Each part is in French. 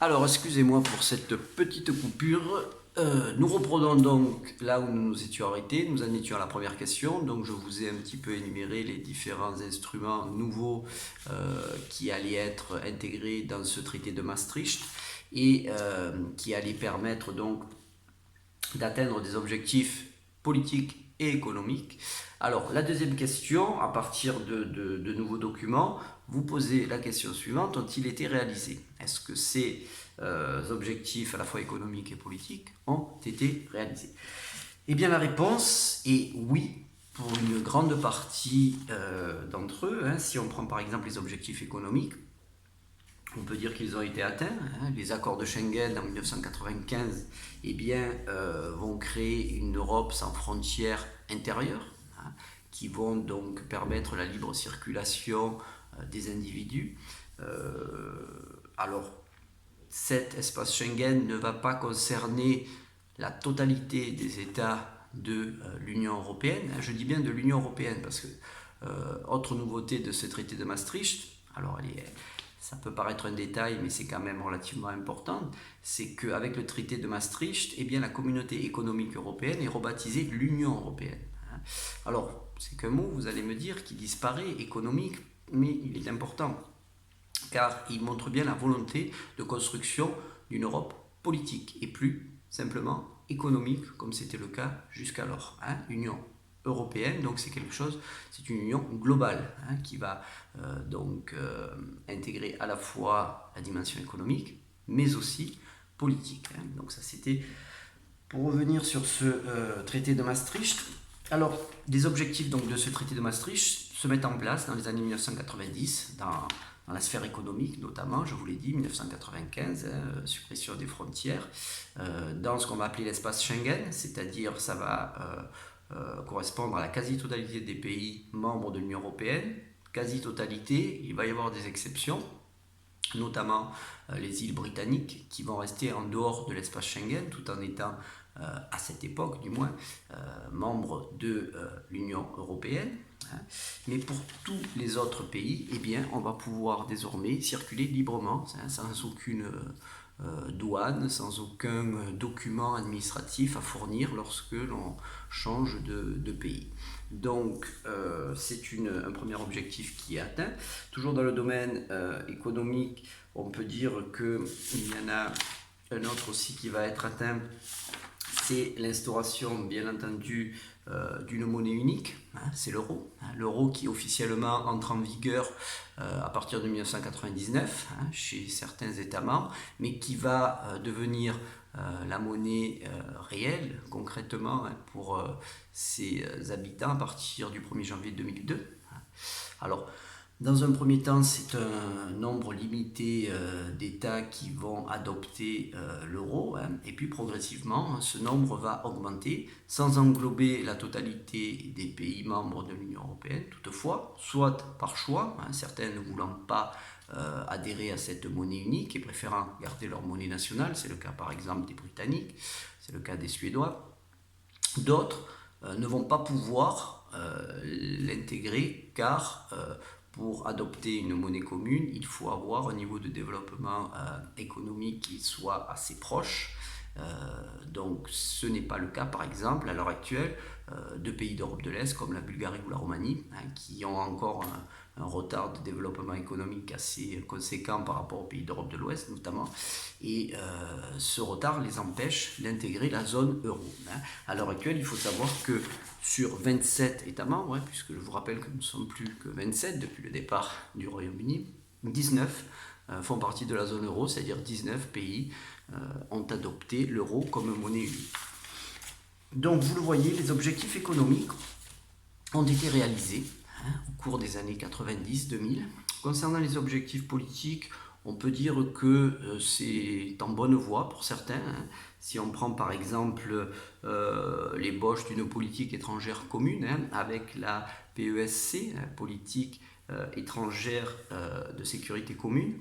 Alors, excusez-moi pour cette petite coupure. Nous reprenons donc là où nous nous étions arrêtés. Nous en étions à la première question. Donc, je vous ai un petit peu énuméré les différents instruments nouveaux qui allaient être intégrés dans ce traité de Maastricht et qui allaient permettre donc d'atteindre des objectifs politiques et économiques. Alors, la deuxième question, à partir de nouveaux documents, vous posez la question suivante, ont-ils été réalisés? Est-ce que ces objectifs à la fois économiques et politiques ont été réalisés? Eh bien, la réponse est oui, pour une grande partie d'entre eux. Si on prend par exemple les objectifs économiques, on peut dire qu'ils ont été atteints. Les accords de Schengen en 1995 vont créer une Europe sans frontières intérieures, qui vont donc permettre la libre circulation des individus. Alors, cet espace Schengen ne va pas concerner la totalité des États de l'Union européenne. Je dis bien de l'Union européenne parce que, autre nouveauté de ce traité de Maastricht, alors ça peut paraître un détail, mais c'est quand même relativement important, c'est qu'avec le traité de Maastricht, la communauté économique européenne est rebaptisée l'Union européenne. Alors, c'est qu'un mot, vous allez me dire, qui disparaît, économique, mais il est important, car il montre bien la volonté de construction d'une Europe politique et plus simplement économique, comme c'était le cas jusqu'alors. Union européenne, donc c'est quelque chose, c'est une union globale qui va intégrer à la fois la dimension économique, mais aussi politique. Donc ça c'était pour revenir sur ce traité de Maastricht. Alors, les objectifs donc, de ce traité de Maastricht se mettent en place dans les années 1990, dans la sphère économique notamment, je vous l'ai dit, 1995, suppression des frontières, dans ce qu'on va appeler l'espace Schengen, c'est-à-dire ça va correspondre à la quasi-totalité des pays membres de l'Union européenne. Quasi-totalité, il va y avoir des exceptions, notamment les îles britanniques qui vont rester en dehors de l'espace Schengen tout en étant, à cette époque du moins, membres de l'Union européenne. Mais pour tous les autres pays, on va pouvoir désormais circuler librement, sans aucune douane, sans aucun document administratif à fournir lorsque l'on change de pays. Donc c'est un premier objectif qui est atteint. Toujours dans le domaine économique, on peut dire qu'il y en a un autre aussi qui va être atteint, c'est l'instauration bien entendu d'une monnaie unique, c'est l'euro. L'euro qui officiellement entre en vigueur à partir de 1999 chez certains États membres, mais qui va devenir la monnaie réelle concrètement pour ses habitants à partir du 1er janvier 2002. Alors, dans un premier temps, c'est un nombre limité d'États qui vont adopter l'euro, et puis progressivement, ce nombre va augmenter sans englober la totalité des pays membres de l'Union européenne. Toutefois, soit par choix, certains ne voulant pas adhérer à cette monnaie unique et préférant garder leur monnaie nationale, c'est le cas par exemple des Britanniques, c'est le cas des Suédois. D'autres ne vont pas pouvoir l'intégrer car pour adopter une monnaie commune, il faut avoir un niveau de développement économique qui soit assez proche. Donc ce n'est pas le cas par exemple à l'heure actuelle de pays d'Europe de l'Est comme la Bulgarie ou la Roumanie qui ont encore un retard de développement économique assez conséquent par rapport aux pays d'Europe de l'Ouest notamment, et ce retard les empêche d'intégrer la zone euro. À l'heure actuelle, il faut savoir que sur 27 États membres, puisque je vous rappelle que nous ne sommes plus que 27 depuis le départ du Royaume-Uni, 19 font partie de la zone euro, c'est-à-dire 19 pays ont adopté l'euro comme monnaie unique. Donc vous le voyez, les objectifs économiques ont été réalisés au cours des années 90-2000. Concernant les objectifs politiques, on peut dire que c'est en bonne voie pour certains. Si on prend par exemple l'ébauche d'une politique étrangère commune avec la PESC, politique étrangère de sécurité commune,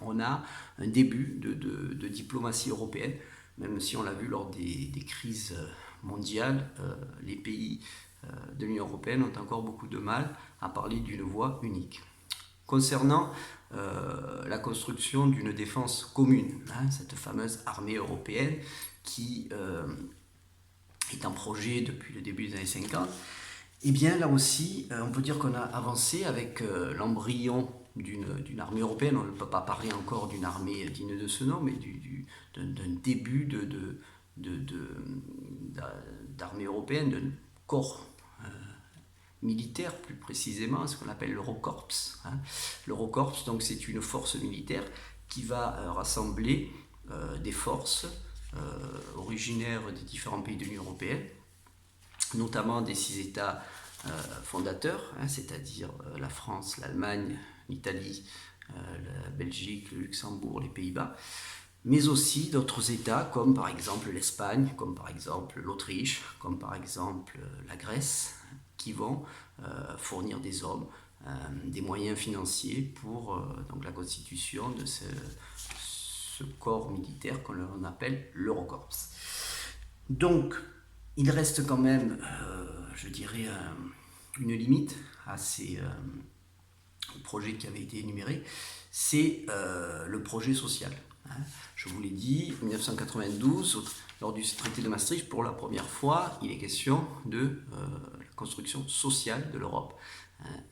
on a un début de diplomatie européenne, même si on l'a vu lors des crises mondiales, les pays de l'Union européenne ont encore beaucoup de mal à parler d'une voix unique. Concernant la la construction d'une défense commune, cette fameuse armée européenne qui est un projet depuis le début des années 50. Et bien là aussi, on peut dire qu'on a avancé avec l'embryon d'une armée européenne. On ne peut pas parler encore d'une armée digne de ce nom, mais d'un début d'armée européenne, d'un corps militaire plus précisément, ce qu'on appelle l'Eurocorps. L'Eurocorps, donc, c'est une force militaire qui va rassembler des forces originaires des différents pays de l'Union européenne, notamment des 6 États fondateurs, c'est-à-dire la France, l'Allemagne, l'Italie, la Belgique, le Luxembourg, les Pays-Bas, mais aussi d'autres États comme par exemple l'Espagne, comme par exemple l'Autriche, comme par exemple la Grèce, qui vont fournir des hommes, des moyens financiers pour donc la constitution de ce corps militaire qu'on appelle l'Eurocorps. Donc, il reste quand même, je dirais, une limite à ces projets qui avaient été énumérés, c'est le projet social. Je vous l'ai dit, en 1992, lors du traité de Maastricht, pour la première fois, il est question de la construction sociale de l'Europe.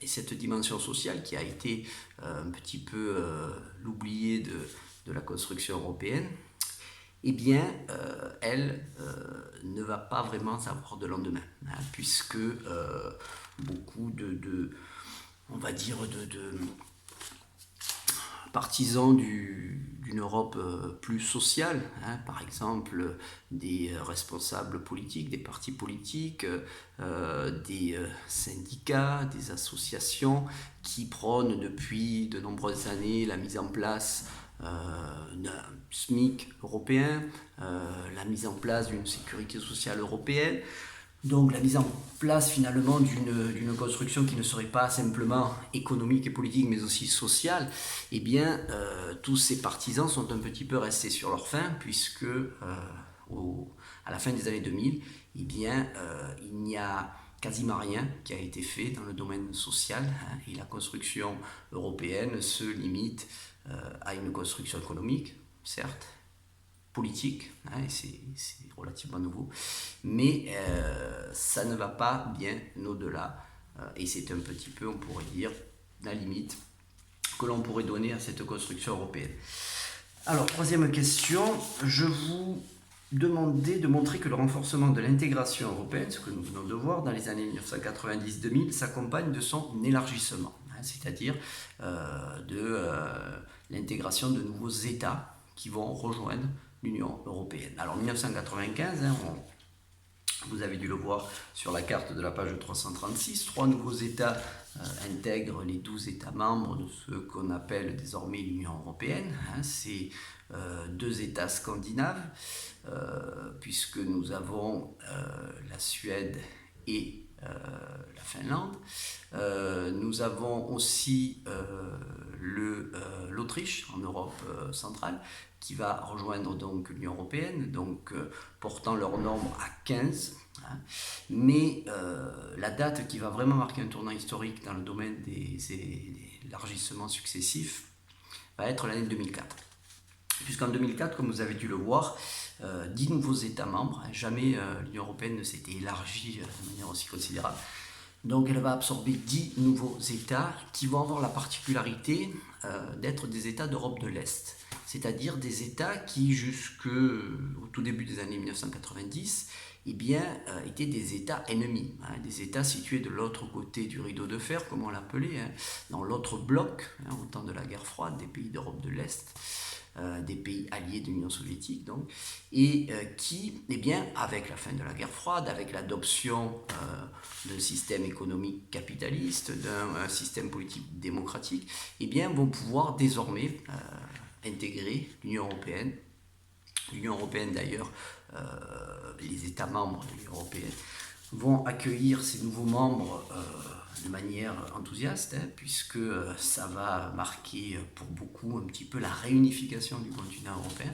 Et cette dimension sociale qui a été un petit peu l'oubliée de la construction européenne, eh bien, elle ne va pas vraiment avoir de lendemain, puisque beaucoup on va dire, de partisans d'une Europe plus sociale, par exemple des responsables politiques, des partis politiques, des syndicats, des associations qui prônent depuis de nombreuses années la mise en place d'un SMIC européen, la mise en place d'une sécurité sociale européenne. Donc la mise en place finalement d'une construction qui ne serait pas simplement économique et politique mais aussi sociale, eh bien tous ces partisans sont un petit peu restés sur leur faim puisque à la fin des années 2000, eh bien il n'y a quasiment rien qui a été fait dans le domaine social et la construction européenne se limite à une construction économique, certes, politique, et c'est relativement nouveau, mais ça ne va pas bien au-delà, et c'est un petit peu, on pourrait dire, la limite que l'on pourrait donner à cette construction européenne. Alors, troisième question, je vous demandais de montrer que le renforcement de l'intégration européenne, ce que nous venons de voir dans les années 1990-2000, s'accompagne de son élargissement, c'est-à-dire de l'intégration de nouveaux États qui vont rejoindre l'Union européenne. Alors 1995, vous avez dû le voir sur la carte de la page 336, 3 nouveaux États intègrent les 12 États membres de ce qu'on appelle désormais l'Union européenne. C'est 2 États scandinaves, puisque nous avons la Suède et la Finlande. Nous avons aussi l'Autriche en Europe centrale, qui va rejoindre donc l'Union européenne, donc portant leur nombre à 15. Mais la date qui va vraiment marquer un tournant historique dans le domaine des élargissements successifs va être l'année 2004. Puisqu'en 2004, comme vous avez dû le voir, 10 nouveaux États membres, jamais l'Union européenne ne s'était élargie de manière aussi considérable. Donc elle va absorber 10 nouveaux États qui vont avoir la particularité d'être des États d'Europe de l'Est, c'est-à-dire des États qui jusqu'au tout début des années 1990 eh bien, étaient des États ennemis, des États situés de l'autre côté du rideau de fer, comme on l'appelait, dans l'autre bloc, au temps de la guerre froide, des pays d'Europe de l'Est, des pays alliés de l'Union soviétique, donc, et qui, eh bien, avec la fin de la guerre froide, avec l'adoption d'un système économique capitaliste, d'un système politique démocratique, eh bien, vont pouvoir désormais intégrer l'Union européenne. L'Union européenne, d'ailleurs, les États membres de l'Union européenne vont accueillir ces nouveaux membres de manière enthousiaste, puisque ça va marquer pour beaucoup un petit peu la réunification du continent européen.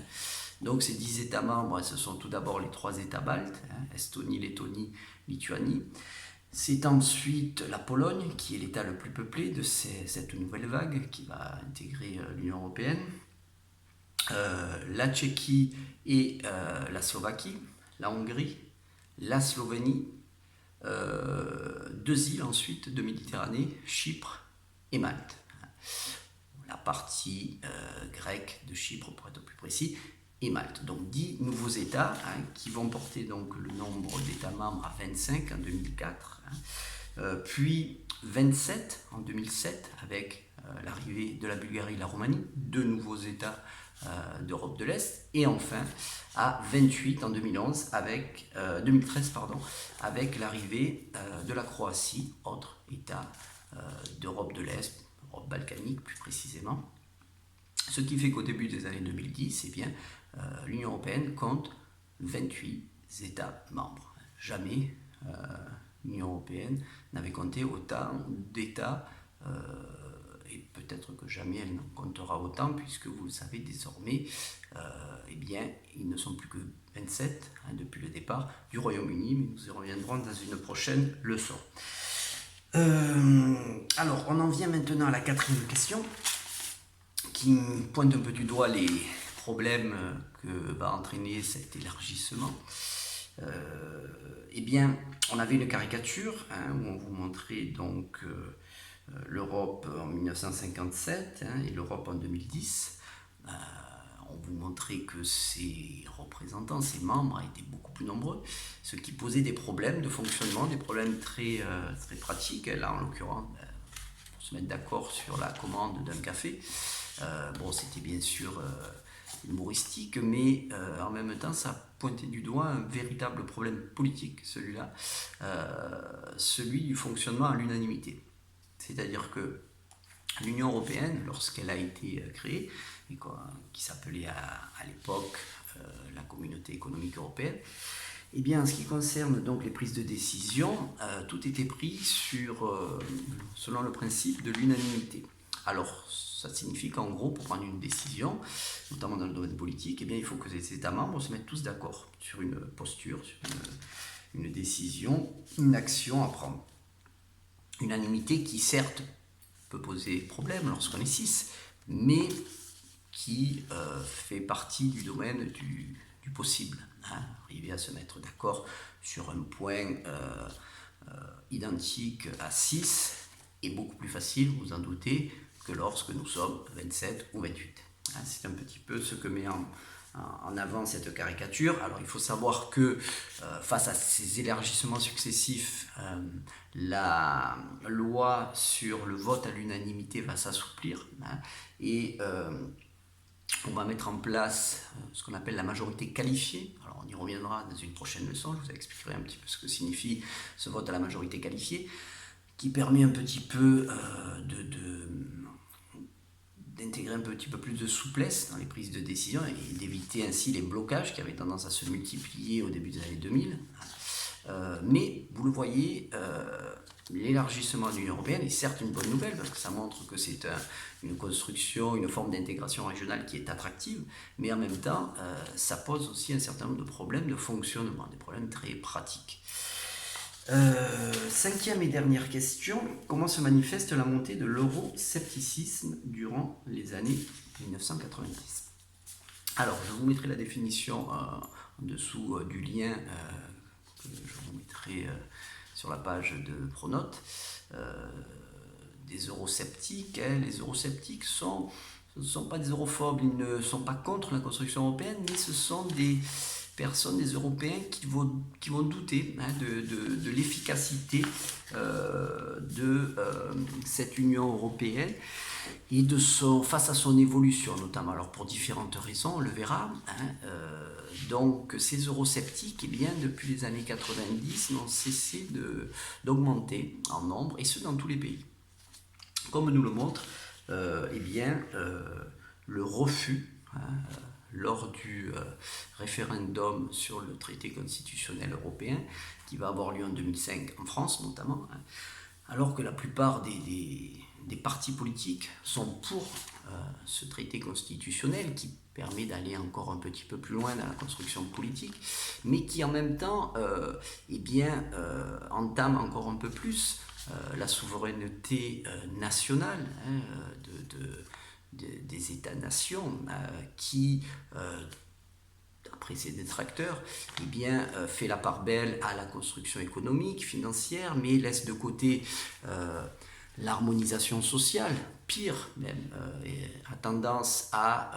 Donc ces 10 États membres, ce sont tout d'abord les 3 États baltes, Estonie, Lettonie, Lituanie. C'est ensuite la Pologne qui est l'État le plus peuplé de cette nouvelle vague qui va intégrer l'Union européenne. La Tchéquie et la Slovaquie, la Hongrie, la Slovénie, deux îles ensuite de Méditerranée, Chypre et Malte. La partie grecque de Chypre, pour être plus précis, et Malte. Donc 10 nouveaux États qui vont porter donc le nombre d'États membres à 25 en 2004, puis 27 en 2007 avec l'arrivée de la Bulgarie et la Roumanie, deux nouveaux États d'Europe de l'Est, et enfin à 28 en 2011 avec, 2013 avec l'arrivée de la Croatie, autre État d'Europe de l'Est, Europe balkanique plus précisément. Ce qui fait qu'au début des années 2010, eh bien, l'Union européenne compte 28 États membres. Jamais l'Union européenne n'avait compté autant d'États, et peut-être que jamais elle n'en comptera autant, puisque vous le savez désormais, eh bien, ils ne sont plus que 27 depuis le départ du Royaume-Uni, mais nous y reviendrons dans une prochaine leçon. Alors, on en vient maintenant à la quatrième question, qui pointe un peu du doigt les problèmes que va entraîner cet élargissement. Eh bien, on avait une caricature où on vous montrait donc l'Europe en 1957 et l'Europe en 2010. On vous montrait que ses représentants, ses membres étaient beaucoup plus nombreux, ce qui posait des problèmes de fonctionnement, des problèmes très pratiques. Là, en l'occurrence, pour se mettre d'accord sur la commande d'un café. Bon, c'était bien sûr humoristique, mais en même temps, ça pointait du doigt un véritable problème politique, celui-là, celui du fonctionnement à l'unanimité. C'est-à-dire que l'Union européenne, lorsqu'elle a été créée, qui s'appelait à l'époque la Communauté économique européenne, eh bien, en ce qui concerne donc les prises de décision, tout était pris selon le principe de l'unanimité. Alors, ça signifie qu'en gros, pour prendre une décision, notamment dans le domaine politique, eh bien, il faut que les États membres se mettent tous d'accord sur une posture, sur une décision, une action à prendre. Unanimité qui, certes, peut poser problème lorsqu'on est 6, mais qui fait partie du domaine du possible. Arriver à se mettre d'accord sur un point identique à 6 est beaucoup plus facile, vous en doutez, que lorsque nous sommes 27 ou 28. C'est un petit peu ce que met en avant cette caricature. Alors il faut savoir que face à ces élargissements successifs, la loi sur le vote à l'unanimité va s'assouplir et on va mettre en place ce qu'on appelle la majorité qualifiée. Alors on y reviendra dans une prochaine leçon, je vous expliquerai un petit peu ce que signifie ce vote à la majorité qualifiée, qui permet un petit peu d'intégrer un petit peu plus de souplesse dans les prises de décision et d'éviter ainsi les blocages qui avaient tendance à se multiplier au début des années 2000. Mais vous le voyez, l'élargissement de l'Union européenne est certes une bonne nouvelle parce que ça montre que c'est une construction, une forme d'intégration régionale qui est attractive, mais en même temps, ça pose aussi un certain nombre de problèmes de fonctionnement, des problèmes très pratiques. Cinquième et dernière question, comment se manifeste la montée de l'euroscepticisme durant les années 1990 ? Alors, je vous mettrai la définition en dessous du lien que je vous mettrai sur la page de Pronote. Des eurosceptiques, les eurosceptiques ce ne sont pas des europhobes, ils ne sont pas contre la construction européenne, mais ce sont des personnes, des Européens qui vont douter de l'efficacité de cette Union européenne et face à son évolution notamment. Alors pour différentes raisons, on le verra. Donc ces eurosceptiques, eh bien, depuis les années 90, n'ont cessé d'augmenter en nombre, et ce dans tous les pays. Comme nous le montre eh bien, le refus lors du référendum sur le traité constitutionnel européen qui va avoir lieu en 2005 en France notamment, alors que la plupart des des partis politiques sont pour ce traité constitutionnel qui permet d'aller encore un petit peu plus loin dans la construction politique, mais qui en même temps entame encore un peu plus la souveraineté nationale des États-nations qui, d'après ses détracteurs, fait la part belle à la construction économique, financière, mais laisse de côté l'harmonisation sociale, pire même, a tendance à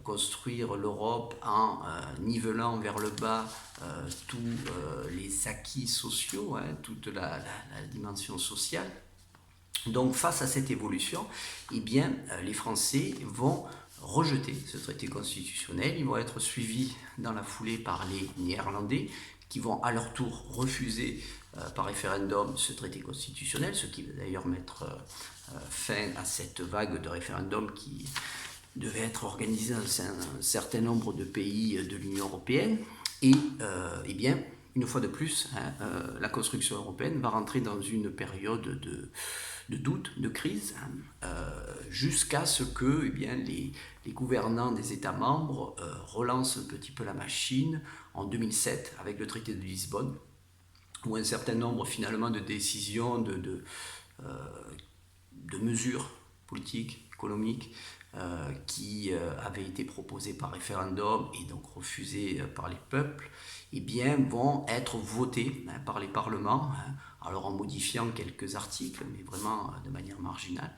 construire l'Europe en nivelant vers le bas tous les acquis sociaux, toute la dimension sociale. Donc face à cette évolution, les Français vont rejeter ce traité constitutionnel. Ils vont être suivis dans la foulée par les Néerlandais qui vont à leur tour refuser par référendum ce traité constitutionnel, ce qui va d'ailleurs mettre fin à cette vague de référendums qui devait être organisée dans un certain nombre de pays de l'Union européenne. Et une fois de plus, la construction européenne va rentrer dans une période de doute, de crise, jusqu'à ce que les gouvernants des États membres relancent un petit peu la machine en 2007 avec le traité de Lisbonne, où un certain nombre finalement de décisions, de mesures politiques, économiques, qui avaient été proposées par référendum et donc refusées par les peuples, vont être votées par les parlements, alors en modifiant quelques articles, mais vraiment de manière marginale,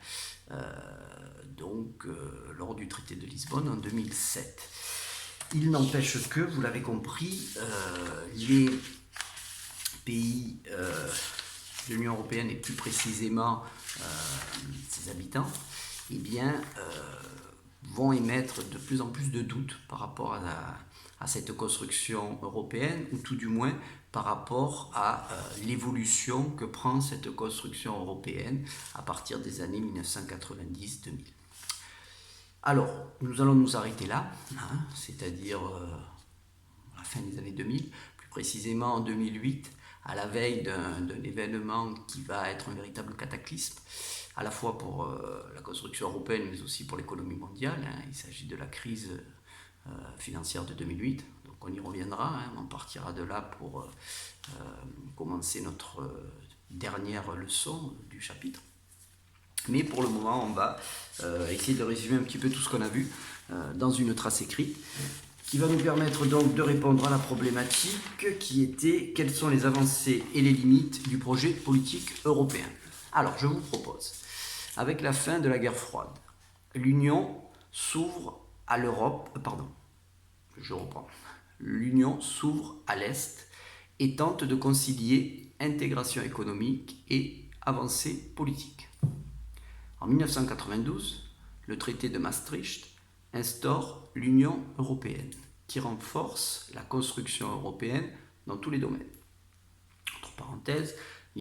lors du traité de Lisbonne en 2007. Il n'empêche que, vous l'avez compris, les pays de l'Union européenne et plus précisément ses habitants, vont émettre de plus en plus de doutes par rapport à cette construction européenne, ou tout du moins par rapport à l'évolution que prend cette construction européenne à partir des années 1990-2000. Alors, nous allons nous arrêter là, c'est-à-dire à la fin des années 2000, plus précisément en 2008, à la veille d'un événement qui va être un véritable cataclysme, à la fois pour la construction européenne, mais aussi pour l'économie mondiale. Il s'agit de la crise financière de 2008, donc on y reviendra, on partira de là pour commencer notre dernière leçon du chapitre. Mais pour le moment, on va essayer de résumer un petit peu tout ce qu'on a vu dans une trace écrite, qui va nous permettre donc de répondre à la problématique qui était quelles sont les avancées et les limites du projet politique européen. Alors, je vous propose, avec la fin de la guerre froide, l'Union s'ouvre à l'Europe, L'Union s'ouvre à l'Est et tente de concilier intégration économique et avancée politique. En 1992, le traité de Maastricht instaure l'Union européenne, qui renforce la construction européenne dans tous les domaines. Entre parenthèses,